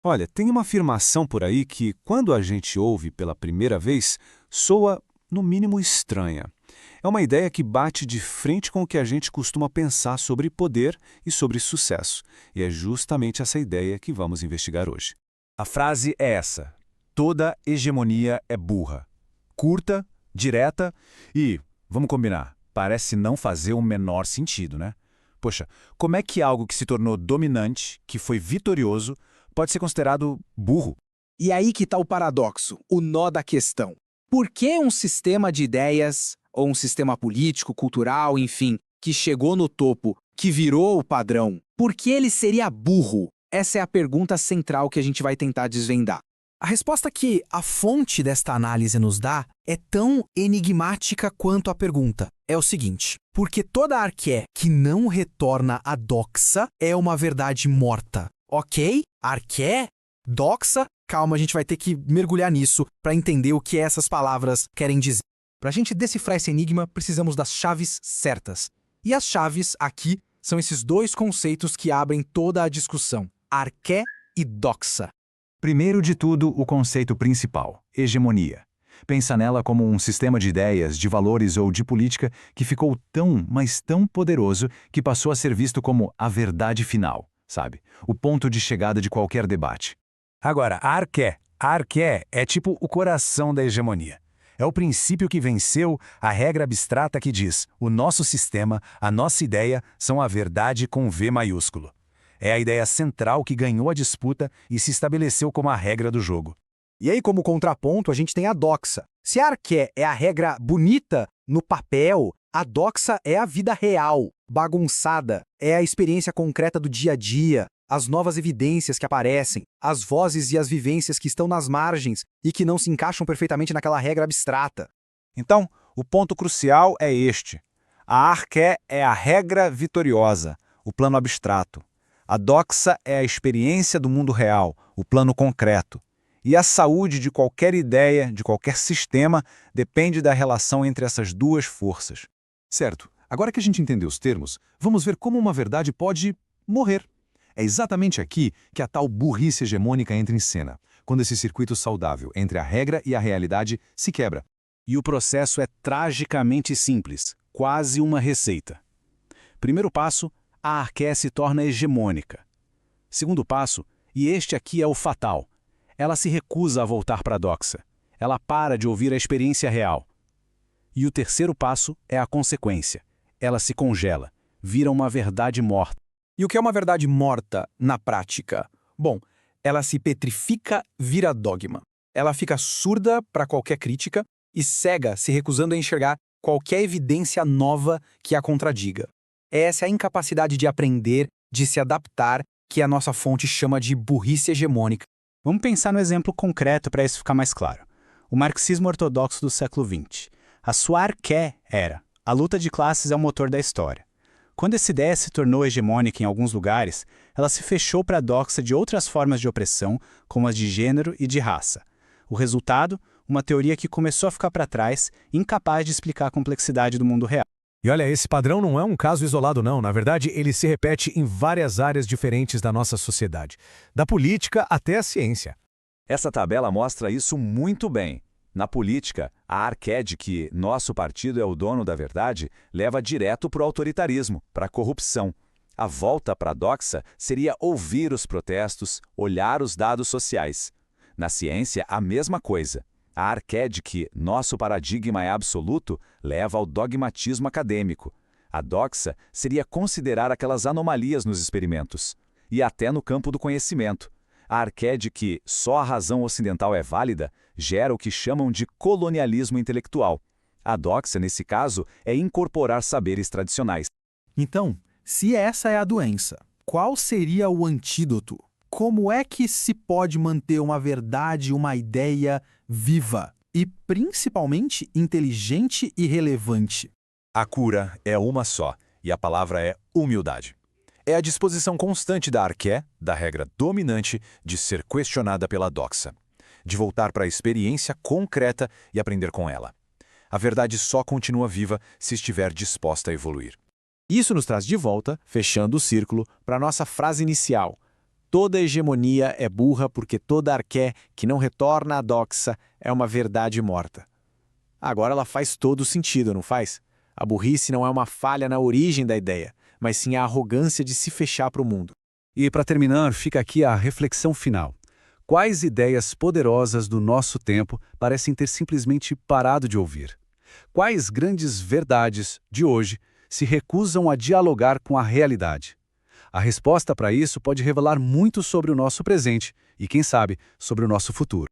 Olha, tem uma afirmação por aí que, quando a gente ouve pela primeira vez, soa, no mínimo, estranha. É uma ideia que bate de frente com o que a gente costuma pensar sobre poder e sobre sucesso. E é justamente essa ideia que vamos investigar hoje. A frase é essa: toda hegemonia é burra. Curta, direta e, vamos combinar, parece não fazer o menor sentido, né? Poxa, como é que algo que se tornou dominante, que foi vitorioso, pode ser considerado burro? E aí que está o paradoxo, o nó da questão. Por que um sistema de ideias, ou um sistema político, cultural, enfim, que chegou no topo, que virou o padrão, por que ele seria burro? Essa é a pergunta central que a gente vai tentar desvendar. A resposta que a fonte desta análise nos dá é tão enigmática quanto a pergunta. É o seguinte: porque toda arqué que não retorna à doxa é uma verdade morta. Ok? Arqué? Doxa? Calma, a gente vai ter que mergulhar nisso para entender o que essas palavras querem dizer. Para a gente decifrar esse enigma, precisamos das chaves certas. E as chaves aqui são esses dois conceitos que abrem toda a discussão: arqué e doxa. Primeiro de tudo, o conceito principal, hegemonia. Pensa nela como um sistema de ideias, de valores ou de política que ficou tão, mas tão poderoso que passou a ser visto como a verdade final, sabe? O ponto de chegada de qualquer debate. Agora, a arqué é tipo o coração da hegemonia. É o princípio que venceu a regra abstrata que diz: o nosso sistema, a nossa ideia são a verdade com V maiúsculo. É a ideia central que ganhou a disputa e se estabeleceu como a regra do jogo. E aí, como contraponto, a gente tem a doxa. Se a arqué é a regra bonita no papel, a doxa é a vida real, bagunçada, é a experiência concreta do dia a dia, as novas evidências que aparecem, as vozes e as vivências que estão nas margens e que não se encaixam perfeitamente naquela regra abstrata. Então, o ponto crucial é este. A arqué é a regra vitoriosa, o plano abstrato. A doxa é a experiência do mundo real, o plano concreto. E a saúde de qualquer ideia, de qualquer sistema, depende da relação entre essas duas forças. Certo. Agora que a gente entendeu os termos, vamos ver como uma verdade pode morrer. É exatamente aqui que a tal burrice hegemônica entra em cena, quando esse circuito saudável entre a regra e a realidade se quebra. E o processo é tragicamente simples, quase uma receita. Primeiro passo, a arqué se torna hegemônica. Segundo passo, e este aqui é o fatal, ela se recusa a voltar para a doxa. Ela para de ouvir a experiência real. E o terceiro passo é a consequência. Ela se congela, vira uma verdade morta. E o que é uma verdade morta na prática? Bom, ela se petrifica, vira dogma. Ela fica surda para qualquer crítica e cega, se recusando a enxergar qualquer evidência nova que a contradiga. Essa é a incapacidade de aprender, de se adaptar, que a nossa fonte chama de burrice hegemônica. Vamos pensar no exemplo concreto para isso ficar mais claro. O marxismo ortodoxo do século XX. A sua arqué era: a luta de classes é o motor da história. Quando essa ideia se tornou hegemônica em alguns lugares, ela se fechou para a doxa de outras formas de opressão, como as de gênero e de raça. O resultado? Uma teoria que começou a ficar para trás, incapaz de explicar a complexidade do mundo real. E olha, esse padrão não é um caso isolado não. Na verdade, ele se repete em várias áreas diferentes da nossa sociedade, da política até a ciência. Essa tabela mostra isso muito bem. Na política, a arqué de que nosso partido é o dono da verdade leva direto para o autoritarismo, para a corrupção. A volta para a doxa seria ouvir os protestos, olhar os dados sociais. Na ciência, a mesma coisa. A arqué de que nosso paradigma é absoluto leva ao dogmatismo acadêmico. A doxa seria considerar aquelas anomalias nos experimentos. E até no campo do conhecimento. A arqué de que só a razão ocidental é válida gera o que chamam de colonialismo intelectual. A doxa, nesse caso, é incorporar saberes tradicionais. Então, se essa é a doença, qual seria o antídoto? Como é que se pode manter uma verdade, uma ideia viva e, principalmente, inteligente e relevante? A cura é uma só, e a palavra é humildade. É a disposição constante da arqué, da regra dominante, de ser questionada pela doxa, de voltar para a experiência concreta e aprender com ela. A verdade só continua viva se estiver disposta a evoluir. Isso nos traz de volta, fechando o círculo, para a nossa frase inicial. Toda hegemonia é burra porque toda arqué que não retorna à doxa é uma verdade morta. Agora ela faz todo sentido, não faz? A burrice não é uma falha na origem da ideia, mas sim a arrogância de se fechar para o mundo. E para terminar, fica aqui a reflexão final. Quais ideias poderosas do nosso tempo parecem ter simplesmente parado de ouvir? Quais grandes verdades de hoje se recusam a dialogar com a realidade? A resposta para isso pode revelar muito sobre o nosso presente e, quem sabe, sobre o nosso futuro.